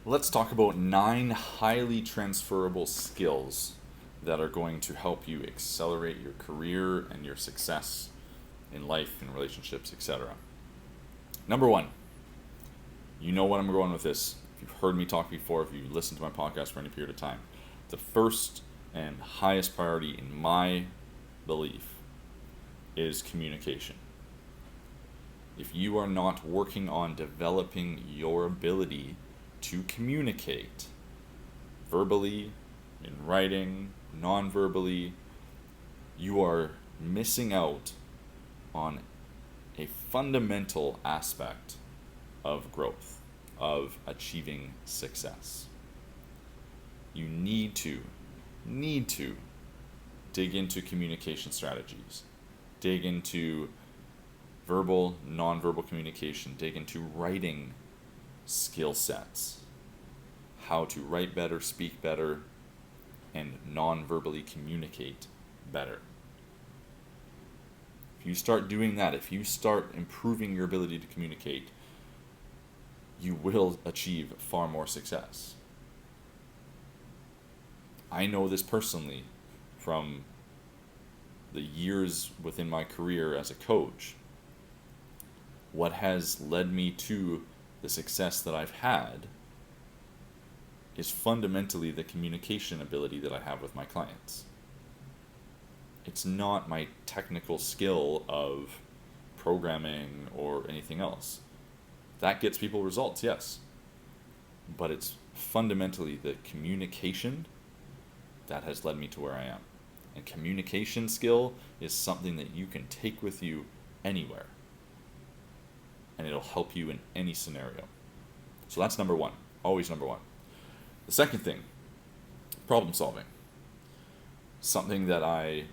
Let's talk about 9 highly transferable skills that are going to help you accelerate your career and your success in life and relationships, etc. Number 1, you know what I'm going with this. If you've heard me talk before, if you've listened to my podcast for any period of time, the first and highest priority in my belief is communication. If you are not working on developing your ability to communicate verbally, in writing, non-verbally, you are missing out on a fundamental aspect of growth, of achieving success. You need to dig into communication strategies, dig into verbal, non-verbal communication, dig into writing skill sets, how to write better, speak better, and non-verbally communicate better. If you start doing that, if you start improving your ability to communicate, you will achieve far more success. I know this personally from the years within my career as a coach. What has led me to the success that I've had is fundamentally the communication ability that I have with my clients. It's not my technical skill of programming or anything else. That gets people results, yes. But it's fundamentally the communication that has led me to where I am. And communication skill is something that you can take with you anywhere. And it'll help you in any scenario. So that's number 1, always number 1. The second thing, problem solving. Something that I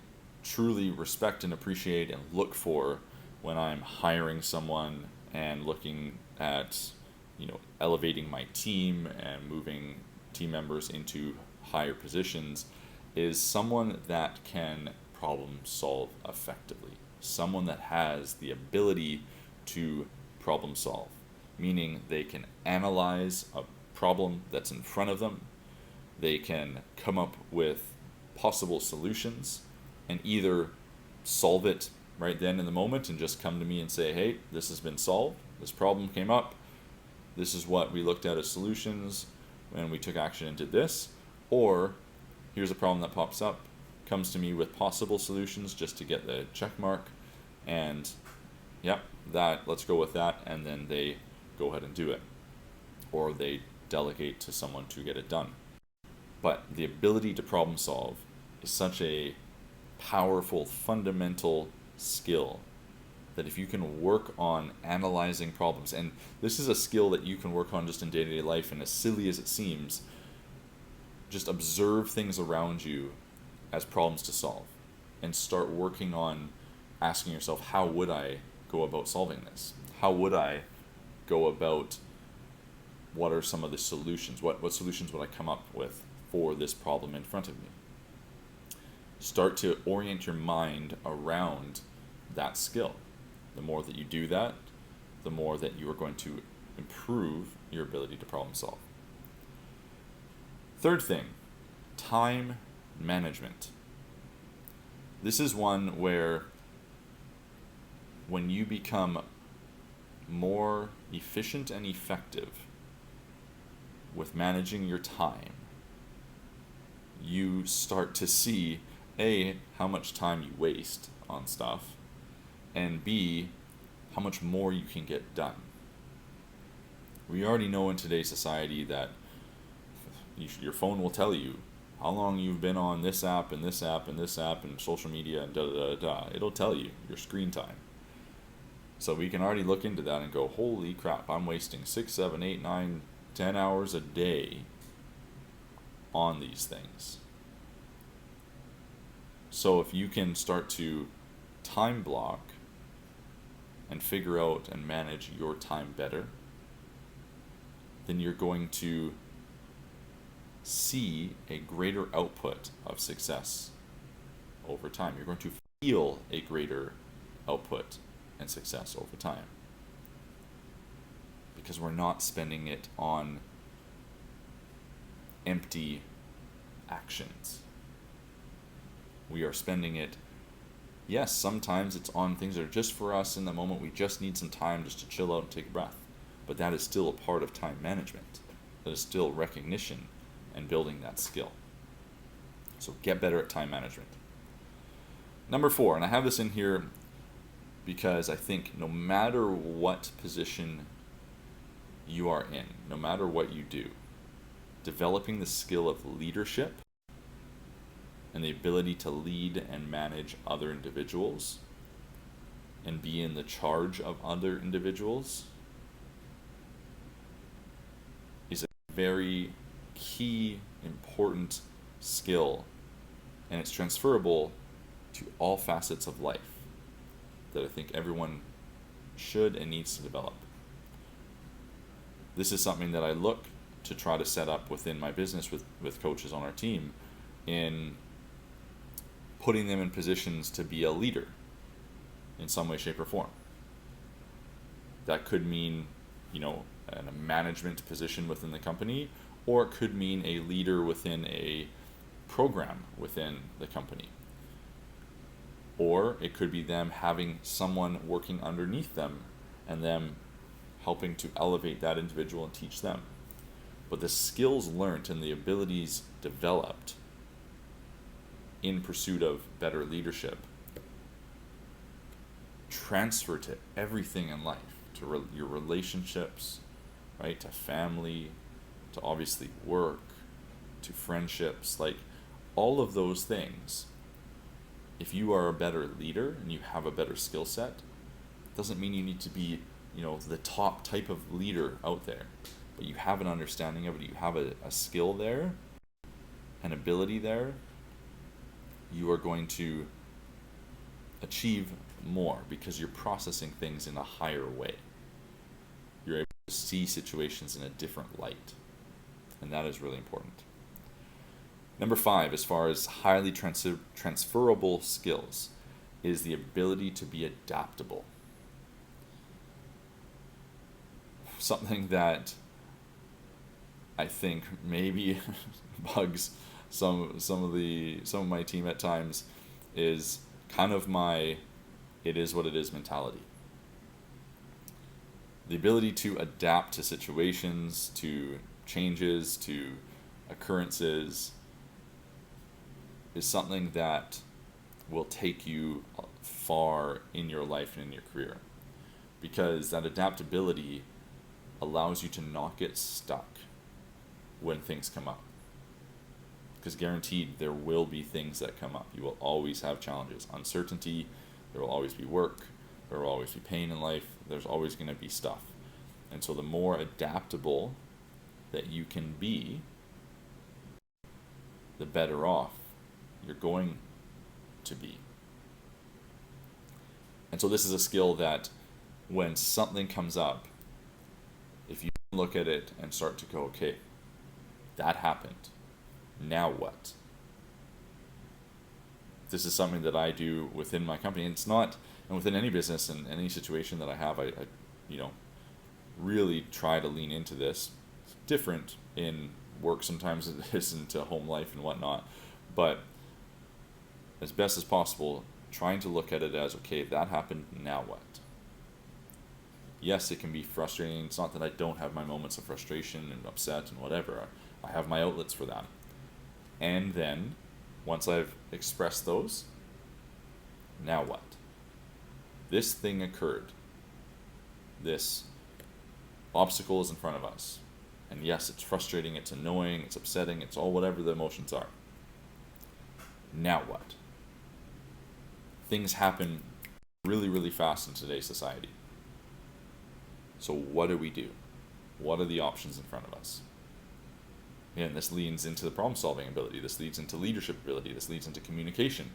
truly respect and appreciate and look for when I'm hiring someone and looking at, elevating my team and moving team members into higher positions is someone that can problem solve effectively. Someone that has the ability to problem solve, meaning they can analyze a problem that's in front of them, they can come up with possible solutions and either solve it right then in the moment and just come to me and say, hey, this has been solved, this problem came up, this is what we looked at as solutions and we took action and did this, or here's a problem that pops up, comes to me with possible solutions just to get the check mark, and let's go with that, and then they go ahead and do it, or they delegate to someone to get it done. But the ability to problem solve is such a powerful, fundamental skill that if you can work on analyzing problems, and this is a skill that you can work on just in day-to-day life, and as silly as it seems, just observe things around you as problems to solve and start working on asking yourself, how would I go about solving this? How would I go about, what are some of the solutions? What solutions would I come up with for this problem in front of me? Start to orient your mind around that skill. The more that you do that, the more that you are going to improve your ability to problem solve. Third thing, time management. This is one where when you become more efficient and effective with managing your time, you start to see, A, how much time you waste on stuff, and B, how much more you can get done. We already know in today's society that your phone will tell you how long you've been on this app and this app and this app and social media and da-da-da-da. It'll tell you your screen time. So we can already look into that and go, holy crap, I'm wasting 6, 7, 8, 9, 10 hours a day on these things. So if you can start to time block and figure out and manage your time better, then you're going to see a greater output of success over time. You're going to feel a greater output and success over time, because we're not spending it on empty actions. We are spending it, yes, sometimes it's on things that are just for us in the moment. We just need some time just to chill out and take a breath. But that is still a part of time management. That is still recognition and building that skill. So get better at time management. Number 4, and I have this in here because I think no matter what position you are in, no matter what you do, developing the skill of leadership and the ability to lead and manage other individuals and be in the charge of other individuals is a very key, important skill, and it's transferable to all facets of life that I think everyone should and needs to develop. This is something that I look to try to set up within my business with coaches on our team, in putting them in positions to be a leader in some way, shape, or form. That could mean, a management position within the company, or it could mean a leader within a program within the company. Or it could be them having someone working underneath them and them helping to elevate that individual and teach them. But the skills learned and the abilities developed in pursuit of better leadership transfer to everything in life, to your relationships, right, to family, to obviously work, to friendships, like all of those things. If you are a better leader and you have a better skill set, it doesn't mean you need to be, the top type of leader out there, but you have an understanding of it, you have a skill there, an ability there, you are going to achieve more because you're processing things in a higher way. You're able to see situations in a different light, and that is really important. Number 5, as far as highly transferable skills, is the ability to be adaptable. Something that I think maybe bugs some of my team at times is kind of my "it is what it is" mentality. The ability to adapt to situations, to changes, to occurrences is something that will take you far in your life and in your career, because that adaptability allows you to not get stuck when things come up. Because guaranteed there will be things that come up. You will always have challenges, uncertainty, there will always be work, there will always be pain in life, there's always going to be stuff. And so the more adaptable that you can be, the better off you're going to be. And so this is a skill that when something comes up, if you look at it and start to go, okay, that happened, now what? This is something that I do within my company, and it's not, and within any business and any situation that I have, I really try to lean into this. It's different in work sometimes it is into home life and whatnot, but as best as possible, trying to look at it as, okay, that happened, now what? Yes, it can be frustrating. It's not that I don't have my moments of frustration and upset and whatever. I have my outlets for that. And then, once I've expressed those, now what? This thing occurred. This obstacle is in front of us. And yes, it's frustrating, it's annoying, it's upsetting, it's all whatever the emotions are. Now what? Things happen really, really fast in today's society. So what do we do? What are the options in front of us? Again, this leads into the problem-solving ability. This leads into leadership ability. This leads into communication.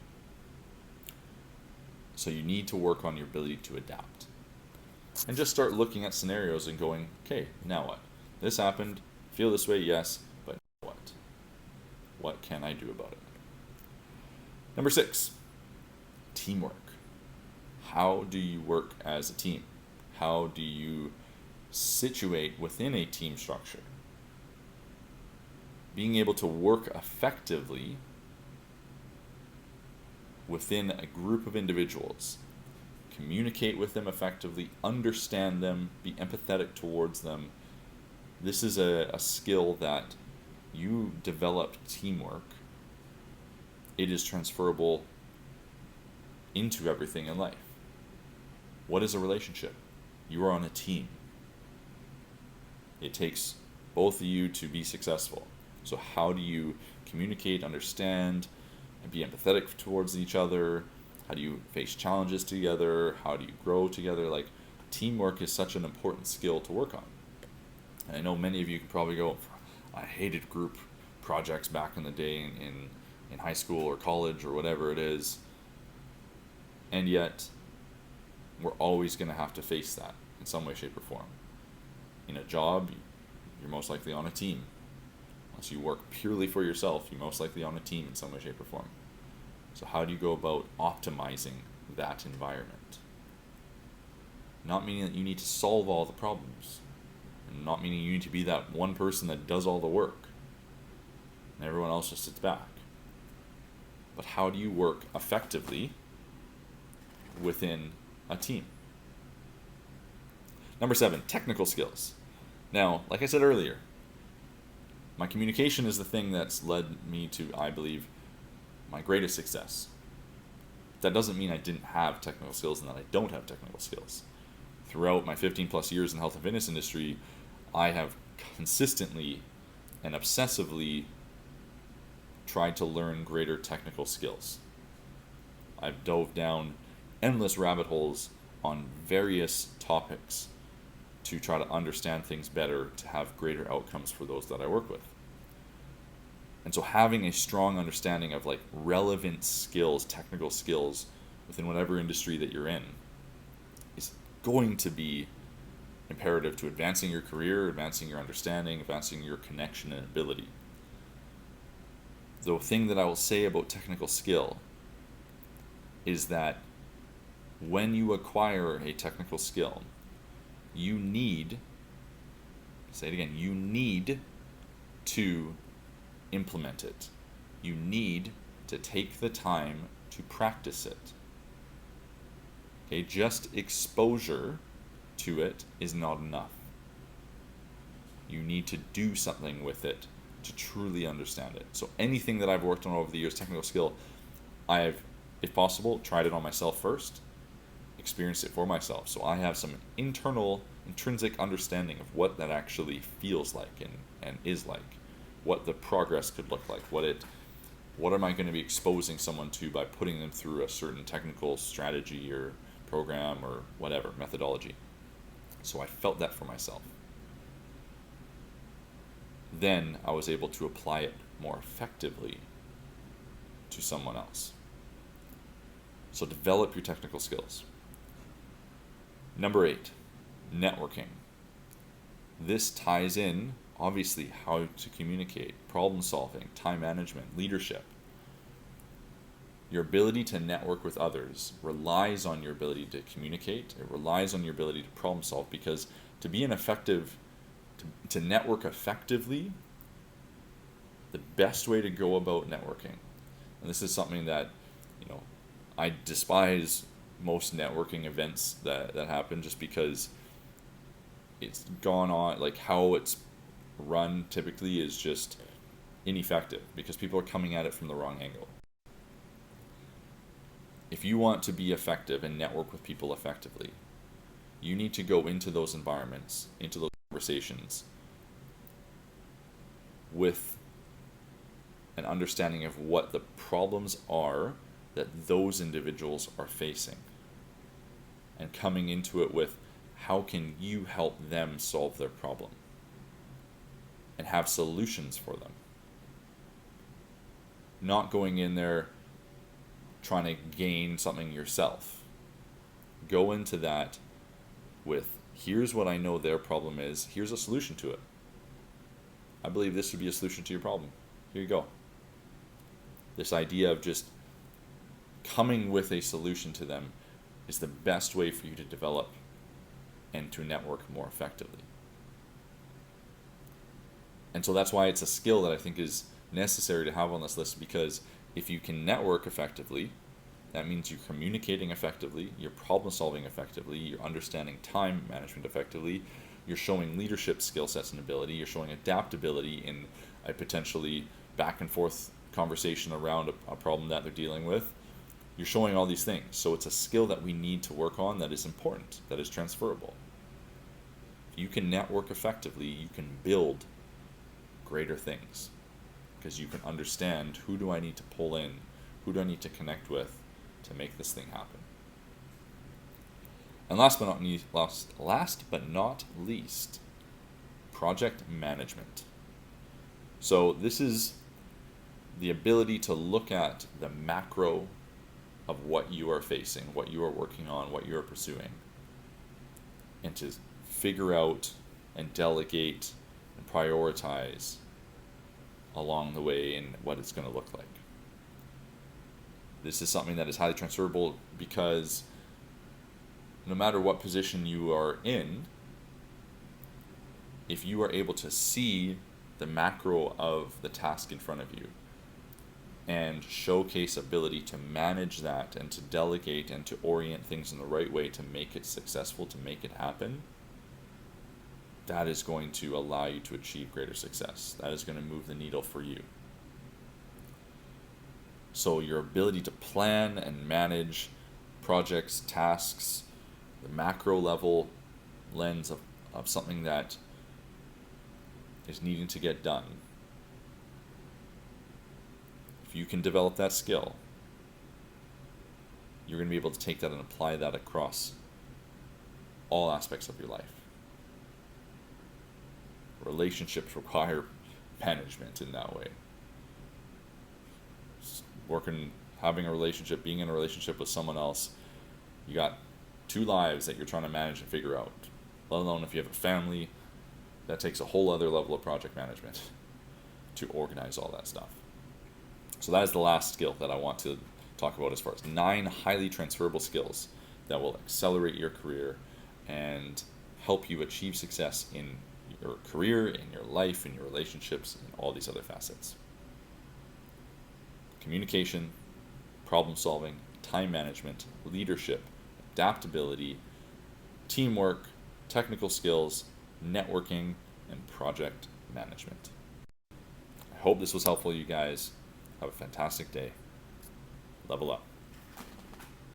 So you need to work on your ability to adapt. And just start looking at scenarios and going, okay, now what? This happened, feel this way, yes, but what? What can I do about it? Number 6, teamwork. How do you work as a team? How do you situate within a team structure? being able to work effectively within a group of individuals, communicate with them effectively, understand them, be empathetic towards them. This is a skill that you develop teamwork. It is transferable into everything in life. What is a relationship? You are on a team. It takes both of you to be successful. So how do you communicate, understand, and be empathetic towards each other? How do you face challenges together? How do you grow together? Like, teamwork is such an important skill to work on. And I know many of you can probably go, I hated group projects back in the day in high school or college or whatever it is. And yet, we're always going to have to face that in some way, shape, or form. In a job, you're most likely on a team. Unless you work purely for yourself, you're most likely on a team in some way, shape, or form. So how do you go about optimizing that environment? Not meaning that you need to solve all the problems, and not meaning you need to be that one person that does all the work, and everyone else just sits back. But how do you work effectively within a team? Number 7, technical skills. Now, like I said earlier, my communication is the thing that's led me to, I believe, my greatest success. That doesn't mean I didn't have technical skills and that I don't have technical skills. Throughout my 15 plus years in the health and fitness industry, I have consistently and obsessively tried to learn greater technical skills. I've dove down endless rabbit holes on various topics to try to understand things better, to have greater outcomes for those that I work with. And so having a strong understanding of like relevant skills, technical skills within whatever industry that you're in is going to be imperative to advancing your career, advancing your understanding, advancing your connection and ability. The thing that I will say about technical skill is that when you acquire a technical skill, you need, say it again, you need to implement it. You need to take the time to practice it. Okay, just exposure to it is not enough. You need to do something with it to truly understand it. So anything that I've worked on over the years, technical skill, I've, if possible, tried it on myself first, experienced it for myself. So I have some internal, intrinsic understanding of what that actually feels like and is like, what the progress could look like, what am I going to be exposing someone to by putting them through a certain technical strategy or program or whatever, methodology. So I felt that for myself. Then I was able to apply it more effectively to someone else. So develop your technical skills. Number 8, networking. This ties in, obviously, how to communicate, problem solving, time management, leadership. Your ability to network with others relies on your ability to communicate. It relies on your ability to problem solve, because to be an effective, to network effectively, the best way to go about networking, and this is something that, I despise most networking events that happen, just because it's gone on, like how it's run typically is just ineffective because people are coming at it from the wrong angle. If you want to be effective and network with people effectively, you need to go into those environments, into those conversations with an understanding of what the problems are that those individuals are facing, and coming into it with how can you help them solve their problem and have solutions for them. Not going in there trying to gain something yourself. Go into that with, here's what I know their problem is, here's a solution to it. I believe this would be a solution to your problem. Here you go. This idea of just coming with a solution to them is the best way for you to develop and to network more effectively. And so that's why it's a skill that I think is necessary to have on this list, because if you can network effectively, that means you're communicating effectively, you're problem solving effectively, you're understanding time management effectively, you're showing leadership skill sets and ability, you're showing adaptability in a potentially back and forth conversation around a problem that they're dealing with. You're showing all these things. So it's a skill that we need to work on, that is important, that is transferable. If you can network effectively, you can build greater things, because you can understand, who do I need to pull in, who do I need to connect with to make this thing happen. And last but not least, project management. So this is the ability to look at the macro of what you are facing, what you are working on, what you are pursuing, and to figure out and delegate and prioritize along the way in what it's going to look like. This is something that is highly transferable, because no matter what position you are in, if you are able to see the macro of the task in front of you and showcase ability to manage that and to delegate and to orient things in the right way to make it successful, to make it happen, that is going to allow you to achieve greater success. That is going to move the needle for you. So your ability to plan and manage projects, tasks, the macro level lens of something that is needing to get done. If you can develop that skill, you're going to be able to take that and apply that across all aspects of your life. Relationships require management in that way. Having a relationship, being in a relationship with someone else, you got two lives that you're trying to manage and figure out. Let alone if you have a family, that takes a whole other level of project management to organize all that stuff. So that is the last skill that I want to talk about, as far as 9 highly transferable skills that will accelerate your career and help you achieve success in your career, in your life, in your relationships, and all these other facets. Communication, problem solving, time management, leadership, adaptability, teamwork, technical skills, networking, and project management. I hope this was helpful, you guys. Have a fantastic day. Level up.